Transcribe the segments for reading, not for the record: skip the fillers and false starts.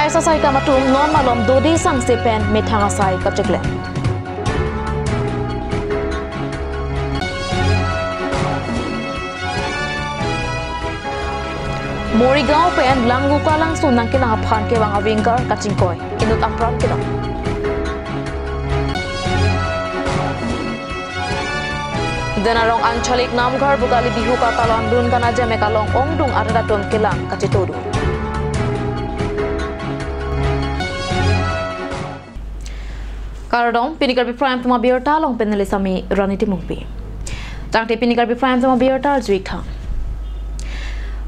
exercise asai kamatum non malom dodi sang sepen methang asai kachekle Morigao pen langgu kalang sunang kilang aphan ke bang avingkar kachingkoi inut apran kilang Denarong Anchalik Namghar Bugali Bihu Katalon Dun Kanaja Mekalong Ongdung Aradatum Kilang Kachitodu. Karadong Pinikar Prime Tuma Bierta Long Penelisami Raniti Mumpi. Tangti Pinikar Prime Tuma Bierta Zwika.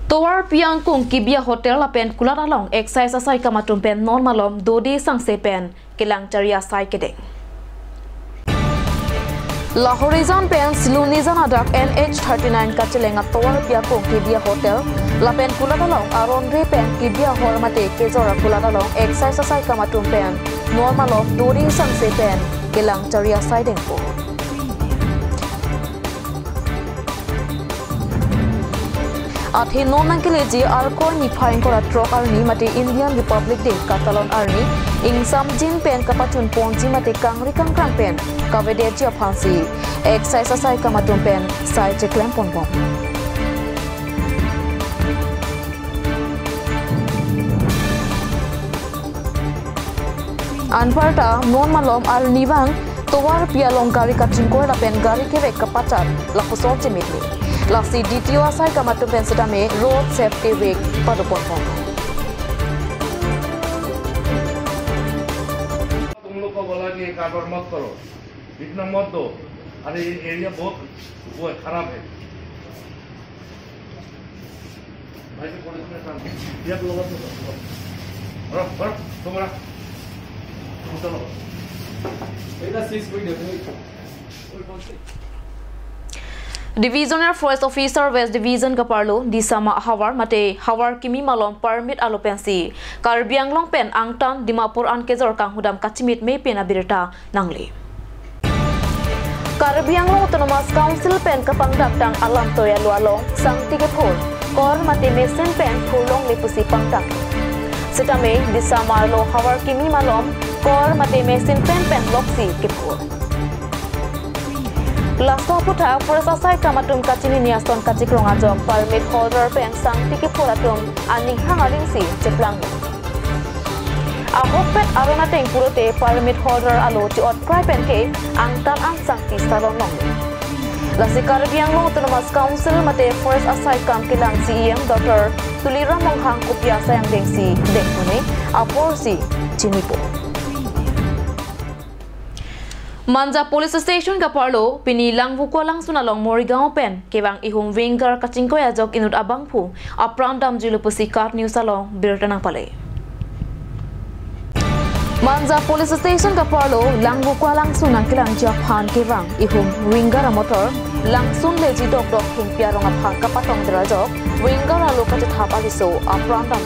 Towar Piang Kung Kibia Hotel Apen Kulata Long Exercise Asai Kamatum Pen Normalom Dodi Sangse Pen Kilang Charia Sai Kedeng. La Horizon Pen Silunizan Adak NH39 Kachilenga Towar Piakong Kibia Hotel La Pen Kulatalong Aron Re Pen Kibia Hormate Kezora Kulatalong Exercise Asai Kamatum Pen Normal of Dori Sangse Pen Kilang Charia Siding Po At hinon ng kiliji Arko ni Paring Kora Trok Arni Mati Indian Republic Day Catalan Arni Ing Samjin Pen Kapatun Ponji Mati Kangri Kangkrang Pen Kavedeji Aphansi Exercise Asai Kamatum Pen Sai Cheklem Ponbom Anparta non malom Arnivang Towar Pialong Gari Kachingkoi La Pen Gari Kevek Kapatat La Kusol Chimitli Laksi DTO Asai Kamatum Pen Sedame Road Safety Week Padupon Pon कारोबार मत करो इतना मत दो अरे ये area बहुत वो है खराब है भाई को पुलिस में काम दिया लोगों को रख तुम्हारा चलो এটা 6 point Divisional Forest Officer West Division Kaparlo Disama Hawar Mate Hawar Kimi Malom Permit Alopensi Karbiang Long Pen Angtan Dimapur Ankezor Kang Hudam Kachimit Me Pen Abirta Nangli Karbiang Long Autonomous Council Pen Kapang Daktang Alam Toya Lualong Sang Tigepol Kor Mate Mesen Pen Pulong Lepusi Pangtak Sitame Disama Lo Hawar Kimi Malom Kor Mate Mesen Pen Loksi Kepol Lasto Puta Forest Asai Kamatum Kachini Niaston Kachikrong Ajok Permit Holder Pen Sang Tiki Puratum Aning Hangaling Si Cheplang Ahok Pet Arona Teng Purote Permit Holder Alo Ti Ot Krai Pen Ke Angtan Ang Sang Ti Salon Long Lasi Karbiang Long Autonomous Council Mate Forest Asai Kam Kilang CEM Dr. Tulira Monghang Kupia Sayang Deng Si Dengpune Apor Si Chinipo Manja Police Station Kaparlo pinilang vukolang sunalong Morigao Pen kebang ihum Wingar Kachingkoy Ajok inut abangpu aprandam jilupusi kat news along birtanang pale Manja Police Station Kaparlo lang vukolang sunang kilang Japan kebang ihum Wingar motor lang sun leji dok dok hingpiarong aphan kapatong derajok Wingar alo kathap aliso aprandam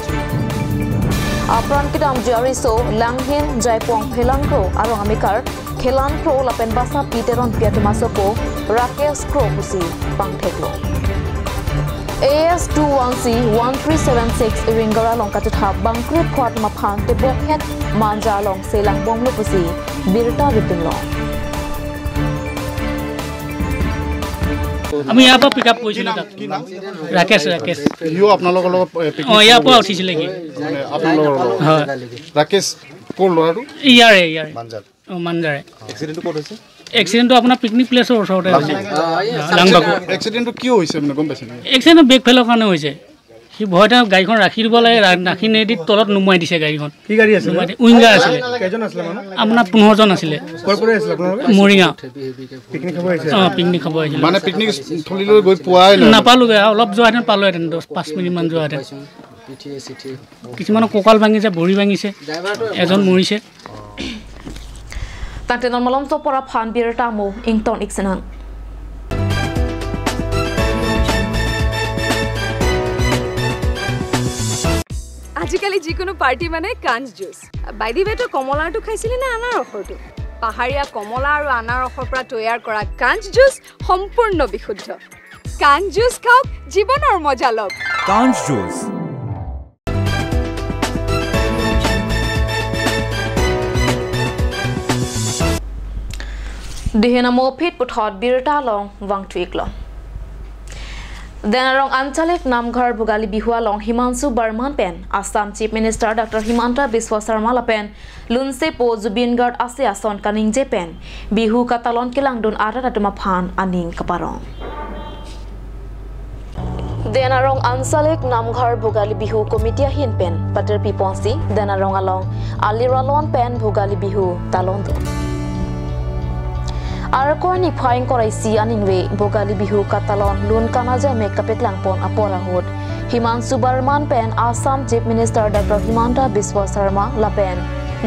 Apran kidam jariso langhin jaipong phelangkro arong amikar Kelan Kro Lapen Basa Peteron Piatumasopo Rakesh Kro Pusi Pangtheklo AS 21C 1376 Iringara Long Katitha Bangkrip Khwat Maphan Tebok Het Manja Long Selang Bonglo Pusi Birta Bipinlo আমি ইয়াৰ পৰা pickup কৰিছিলো তাত ৰাকেশ ইও আপোনালোকৰ লগত pickup ইয়াৰ পৰা উঠিছিলে কি মানে আপোনালোকৰ লগত হয় ৰাকেশ কোন লৰাটো ইয়াৰে মানজাৰ মানজাৰে এক্সিডেন্টটো ক'ত হৈছে এক্সিডেন্টটো আপোনাৰ পিকনিক প্লেছৰ ওচৰতে হৈছে লাংবাকু এক্সিডেন্টটো কিয় হৈছে মানে গম পাইছেনে এক্সিডেন্ট ব্ৰেক ফেলৰ কাৰণে হৈছে সি ভয়তে গাড়ীখন ৰাখি দিব লাগে ৰাখি নেদি তলত নুমাই দিছে গাড়ীখন কি গাড়ী আছিল উইংগাৰ আছিলে কেজন আছিল মানুহ আপোনাৰ 15 জন আছিলে কৰ পৰা আছিল আপোনালোকে মৰিগাঁও পিকনিক খাব আহিছিল পিকনিক খাব আহিছিল মানে পিকনিক থলীলৈ গৈ পোৱাই নাই নাপালোগে অলপ যোৱাহেঁতেন পালোহেঁতেন 10-5 মিনিট মান যোৱাহেঁতেন কিছুমানৰ কঁকাল ভাঙিছে ভৰি ভাঙিছে এজন মৰিছে Tante normalom to pora phan birta mo ington iksenang আজিকালি যিকোনো পাৰ্টি মানে কাঞ্জ জুচ বাই দি ৱে তো কমলাটো খাইছিলি না আনাৰ ৰসটো পাহাৰীয়া কমলা আৰু আনাৰ ৰসৰ পৰা তৈয়াৰ কৰা কাঞ্জ জুচ সম্পূৰ্ণ বিশুদ্ধ কাঞ্জ জুচ খাওক জীৱনৰ মজা লওক কাঞ্জ juice Dihinamo pit puthot birta long wang tweak long. Denarong Anchalik Namghar Bugali Bihua Long Himanshu Barman Pen, Assam Chief Minister Dr. Himanta Biswa Sarma Lapen, Lunse Po Zubin Gard Asia Son Kaning Jepen, Bihu Katalon Kilangdun Ara Dumapan Aning Kaparong. Denarong Anchalik Namghar Bugali Bihu Committee Hin Pen, Pater Piponsi, Denarong Along, Aliralon Pen Bugali Bihu Talondo. Arakoni phaing korai si aningwe Bogali Bihu Katalon Lun Kanaja Mekapek Langpon Apora Hod Himanshu Barman Pen Assam Chief Minister Dr. Himanta Biswa Sarma Lapen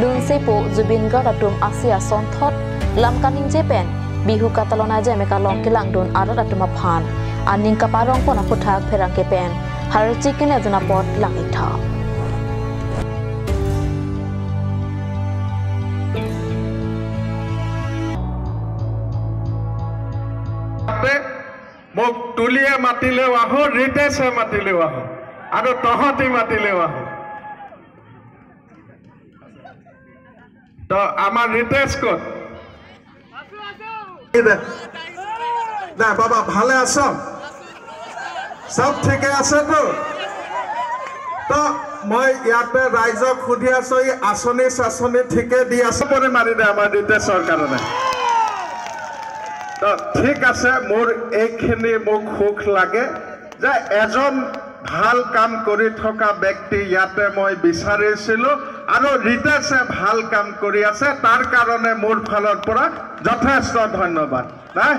Lun Sepo Zubin Gard Atum Asia Son Thot Lamkaning Jepen Bihu Katalon Aja Mekalong Kilangdun Arat Atuma Phan Aning Kaparong Pon Aputhak Pherang Kepen Har Chicken Ajuna Pot Langitha মোক তুলিয়ে মাতিলেও আহো ৰিতেশে মাতিলেও আহো আৰু তহতি মাতিলেও আহো তো আমাৰ ৰিতেশ কত না বাবা ভালে আছো সব ঠিকে আছে তো মই ইয়াতে ৰাইজক সুধি আছো এই আঁচনি চাচনি ঠিকে দি আছে পৰে মাৰি দে আমাৰ ৰিতেশৰ কাৰণে ঠিক আছে মোৰ এইখিনি মোক সুখ লাগে যে এজন ভাল কাম কৰি থকা ব্যক্তি ইয়াতে মই বিচাৰিছিলো আৰু ৰিতেশে ভাল কাম কৰি আছে তাৰ কাৰণে মোৰ ফালৰ পৰা যথেষ্ট ধন্যবাদ নাই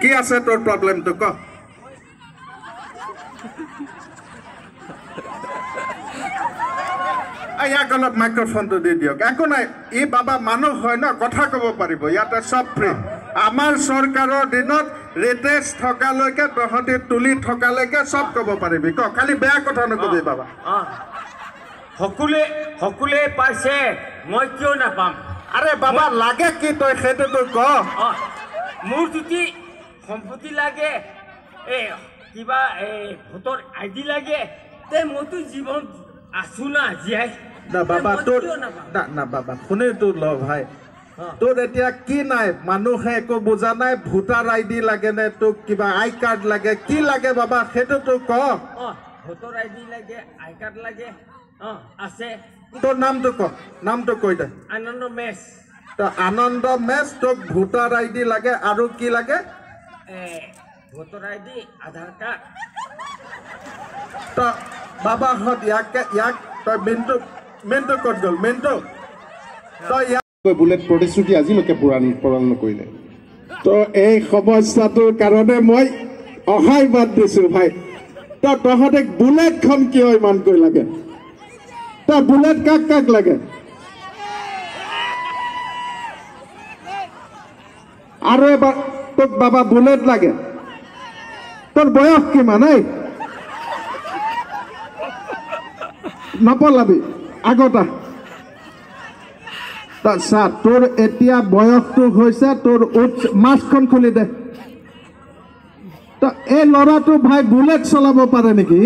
কি আছে তোৰ প্ৰবলেমটো ক ইয়াক অলপ মাইক্ৰফোনটো দি দিয়ক একো নাই ই বাবা মানুহ হয় ন কথা ক'ব পাৰিব ইয়াতে চব ফ্ৰী আমাৰ চৰকাৰৰ দিনত ৰিতেশ থকালৈকে তহঁতি তুলি থকালৈকে চব ক'ব পাৰিবি ক খালি বেয়া কথা নকবি বাবা সকলোৱে পাইছে মই কিয় নাপাম আৰে বাবা লাগে কি তই সেইটোতো ক মোৰ যদি সম্পত্তি লাগে কিবা ভোটৰ আইডি লাগে তে মইতো জীৱন আছো না জীয়াই না বাবা তোৰ না বাবা শুনে তোৰ ল ভাই তোৰ এতিয়া কি নাই মানুহে একো বুজা নাই ভোটাৰ আইডি লাগে নে তোক কিবা আই কাৰ্ড লাগে কি লাগে বাবা সেইটোতো ক ভোটাৰ আইডি লাগে আই কাৰ্ড লাগে আছে তোৰ নামটো কৈ দে আনন্দ মেছ তো আনন্দ মেছ তোক ভোটাৰ আইডি লাগে আৰু কি লাগে ভোটাৰ আইডি আধাৰ কাৰ্ড তো বাবাহঁত ইয়াক তই মেনটো ক'ত গ'ল মেনটো তই বুলেট প্ৰতিশ্ৰুতি আজিলৈকে পূৰণ নকৰিলে তো এই সমস্যাটোৰ কাৰণে মই অহাই বাদ দিছোঁ ভাই তহঁতে বুলেটখন কিয় ইমানকৈ লাগে তই বুলেট কাক লাগে আৰু এবাৰ তোক বাবা বুলেট লাগে তোৰ বয়স কিমান এই নপলাবি আগতা চা তোৰ এতিয়া বয়সটো হৈছে তোৰ মাস্কখন খুলি দে এই ল'ৰাটো ভাই বুলেট চলাব পাৰে নেকি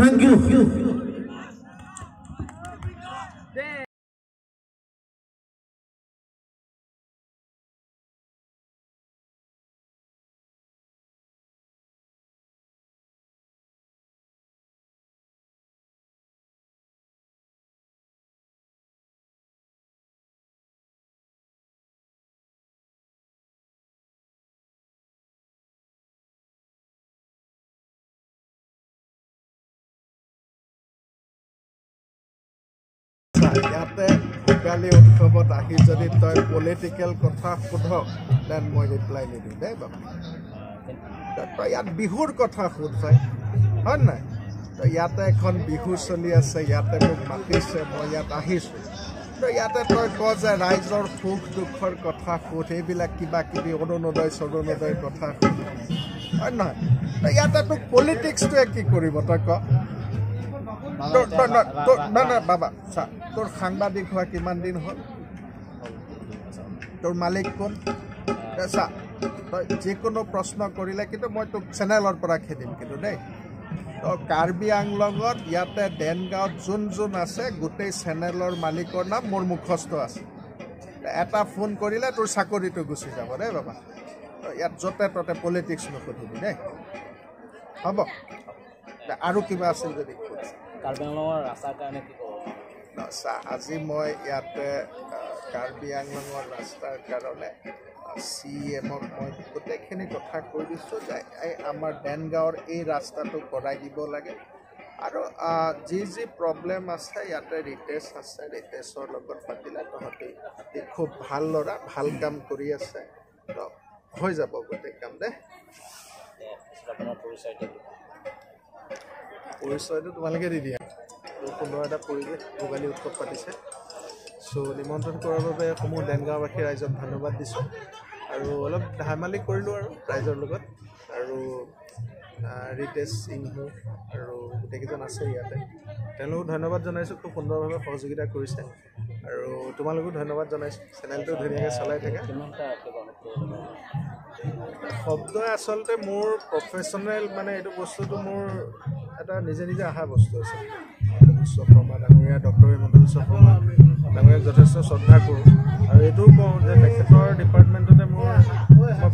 Thank you. ইয়াতে ভোগালী উৎসৱত আহি যদি তই পলিটিকেল কথা সোধ দেন মই ৰিপ্লাই নিদিওঁ দেই বাবা তই ইয়াত বিহুৰ কথা সোধ ভাই হয় নাই তই ইয়াতে এখন বিহু চলি আছে ইয়াতে মোক মাতিছে মই ইয়াত আহিছোঁ ইয়াতে তই কওঁ যে ৰাইজৰ সুখ দুখৰ কথা সোধ এইবিলাক কিবা কিবি অৰুণোদয় চৰুণোদয়ৰ কথা সোধ হয় নহয় ইয়াতে তোক পলিটিক্সটোৱে কি কৰিব তই ক বাবা চা তোৰ সাংবাদিক হোৱা কিমান দিন হ'ল তোৰ মালিক কোন চা তই যিকোনো প্ৰশ্ন কৰিলে কিন্তু মই তোক চেনেলৰ পৰা খেদিম কিন্তু দেই তো কাৰ্বি আংলঙত ইয়াতে দেনগাঁৱত যোন আছে গোটেই চেনেলৰ মালিকৰ নাম মোৰ মুখস্থ আছে এটা ফোন কৰিলে তোৰ চাকৰিটো গুচি যাব দেই বাবা ইয়াত য'তে ত'তে পলিটিক্স নকৰিবি দেই হ'ব আৰু কিবা আছিল যদি কাৰ্বি আংলঙৰ ৰাস্তাৰ কাৰণে কি ক'ব আজি মই ইয়াতে কাৰ্বি আংলঙৰ ৰাস্তাৰ কাৰণে CMক মই গোটেইখিনি কথা কৈ দিছোঁ যে আমাৰ দেনগাঁৱৰ এই ৰাস্তাটো কৰাই দিব লাগে আৰু যি প্ৰব্লেম আছে ইয়াতে ৰিতেশ আছে ৰিতেশৰ লগত পাতিলে তহঁতি খুব ভাল ল'ৰা ভাল কাম কৰি আছে তো হৈ যাব গোটেই কাম দে পৰিচয়টো তোমালোকে দি দিয়া সুন্দৰ এটা পৰিৱেশ ভোগালী উৎসৱ পাতিছে চ' নিমন্ত্ৰণ কৰাৰ বাবে সমূহ দেনগাঁওবাসী ৰাইজক ধন্যবাদ দিছোঁ আৰু অলপ ধেমালি কৰিলোঁ আৰু ৰাইজৰ লগত আৰু ৰিতেশ সিংহু আৰু গোটেইকেইজন আছে ইয়াতে তেওঁলোকক ধন্যবাদ জনাইছোঁ খুব সুন্দৰভাৱে সহযোগিতা কৰিছে আৰু তোমালোকো ধন্যবাদ জনাইছোঁ চেনেলটো ধুনীয়াকৈ চলাই থাকে শব্দই আচলতে মোৰ প্ৰফেশ্যনেল মানে এইটো বস্তুটো মোৰ এটা নিজে নিজে অহা বস্তু আছে বিশ্ব শৰ্মা ডাঙৰীয়া ডক্টৰ হিমন্ত বিশ্ব শৰ্মা ডাঙৰীয়াক যথেষ্ট শ্ৰদ্ধা কৰোঁ আৰু এইটোও কওঁ যে তেখেতৰ ডিপাৰ্টমেণ্টতে মই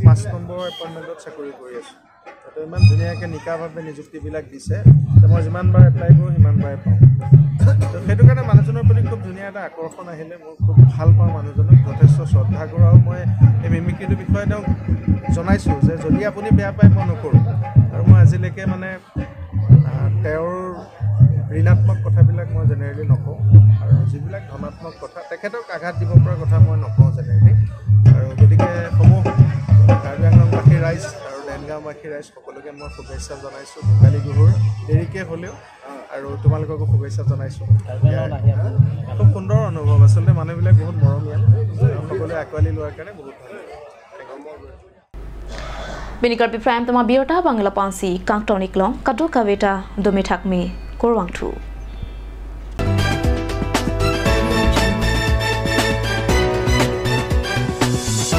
5 নম্বৰ এপইণ্টমেণ্টত চাকৰি কৰি আছোঁ তাতে ইমান ধুনীয়াকৈ নিকাভাৱে নিযুক্তিবিলাক দিছে যে মই যিমানবাৰ এপ্লাই কৰোঁ সিমানবাৰে পাওঁ তো সেইটো কাৰণে মানুহজনৰ প্ৰতি খুব ধুনীয়া এটা আকৰ্ষণ আহিলে মই খুব ভাল পাওঁ মানুহজনক যথেষ্ট শ্ৰদ্ধা কৰোঁ আৰু মই এই মিমিক্ৰিটোৰ বিষয়ে তেওঁক জনাইছোঁ যে যদি আপুনি বেয়া পায় মই নকৰোঁ আৰু মই আজিলৈকে মানে তেওঁৰ ঋণাত্মক কথাবিলাক মই জেনেৰেলি নকওঁ আৰু যিবিলাক ধনাত্মক কথা তেখেতক আঘাত দিব পৰা কথা মই নকওঁ জেনেৰেলি আৰু গতিকে সমূহ কাৰ্বি আংলঙবাসী ৰাইজ আৰু দেনগাঁওবাসী ৰাইজ সকলোকে মই শুভেচ্ছা জনাইছোঁ ভোগালী বিহুৰ দেৰিকৈ হ'লেও আৰু তোমালোককো শুভেচ্ছা জনাইছোঁ খুব সুন্দৰ অনুভৱ আচলতে মানুহবিলাক বহুত মৰমীয়াল সকলোৱে আঁকোৱালি লোৱাৰ কাৰণে বহুত ধন্যবাদ Binikarpi Prime Tama Biota Bangla Pansi Kangtoniklong Kadu Kaveta Domitakmi Korwangtu